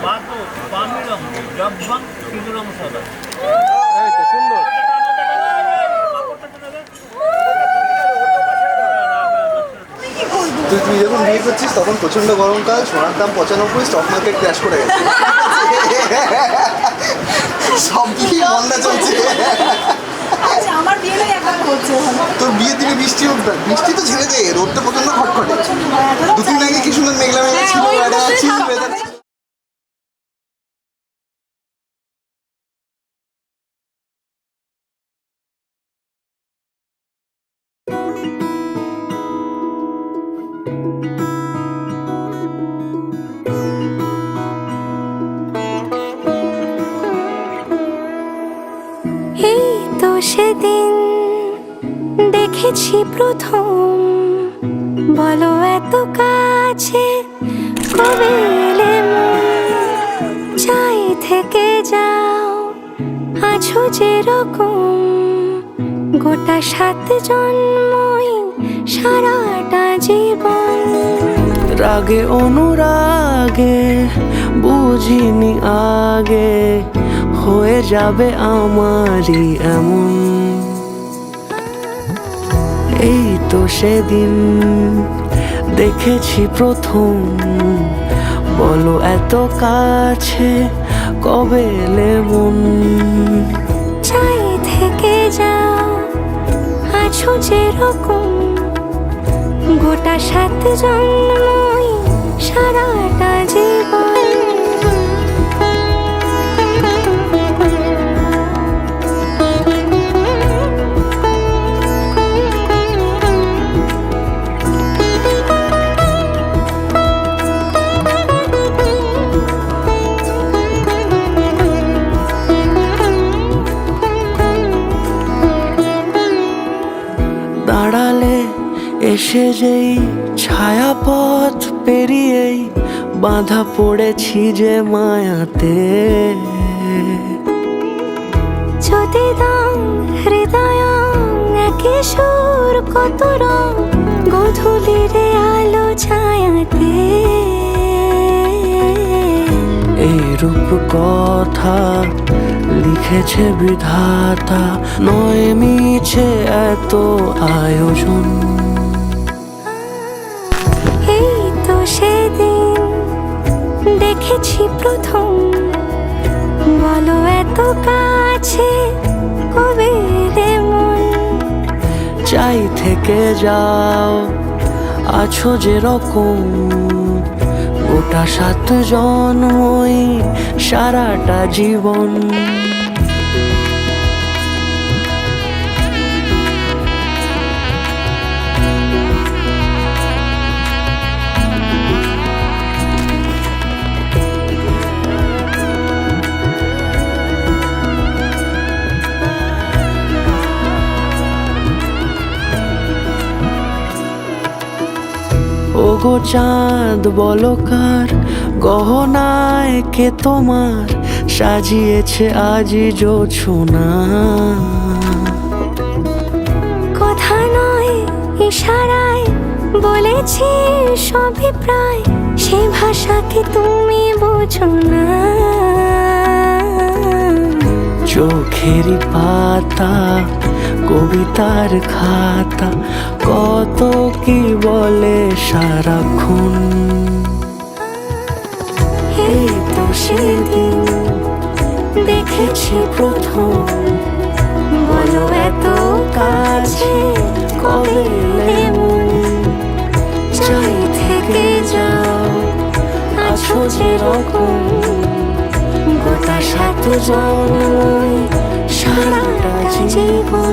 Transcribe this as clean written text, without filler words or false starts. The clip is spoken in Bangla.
পাতো পামিরং জব্বাং সিঁদুরং সদা। এই তো সুন্দর। তুই যখন বিয়ে করছিস তখন প্রচন্ড গরমকাল, সোনার দাম 95, স্টক মার্কেট ক্র্যাশ করে গেছে, সব দিকেই মন্দা চলছে। আচ্ছা, আমার বিয়েটাই একবার হচ্ছে। তোর বিয়ের দিনে বৃষ্টি হোক না, বৃষ্টি তো ছেড়ে দে, রোদটা প্রচন্ড খটখটে। দুদিন আগে কি সুন্দর মেঘলা মেঘলা ছিল, একটা চিল ওয়েদার ছিল। এই তো সেদিন দেখেছি প্রথম, বলো এত কাছে কবে এলে মন? চাই থেকে যাও আছো যেরকম, গোটা 7 জন্মই সারাটা জীবন। রাগে অনুরাগে বুঝিনি আগে, হয়ে যাবে আমারই এমন। এই তো সেদিন দেখেছি প্রথম, বলো এত কাছে কবে এলে মন? চাই থেকে যাও আছো যেরকম, গোটা 7 জন্মই সারাটা জীবন। দাঁড়ালে এসে যেই ছায়াপথ পেরিয়েই বাঁধা পড়েছি যে মায়াতে। যদি দাও হৃদয় একে সুর কত রং, গধূলিরে আলো ছায়াতে। এই রূপ কথা লিখেছে বিধাতা, নয় মিছে এত আয়োজন। এই তো সেদিন দেখেছি প্রথম, বলো এত কাছে কবে এলে মন? চাই থেকে যাও আছো যেরকম, গোটা 7 জন্মই সারাটা জীবন। ওগো চাঁদ বলো কার গহনায় কে তোমার সাজিয়েছে আজি জোছনা? কথা নয় ইশারায় বলেছি সবই প্রায়, সে ভাষাকে তুমি বোঝো না। চোখেরই পাতা কবিতার খাতা, কত কি বলে সারাক্ষণ। এই তো সেদিন দেখেছি প্রথম, বলো এত কাছে কবে এলে মন? চাই থেকে যাও আছো যেরকম, গোটা 7 জন্মই সারাটা জীবন।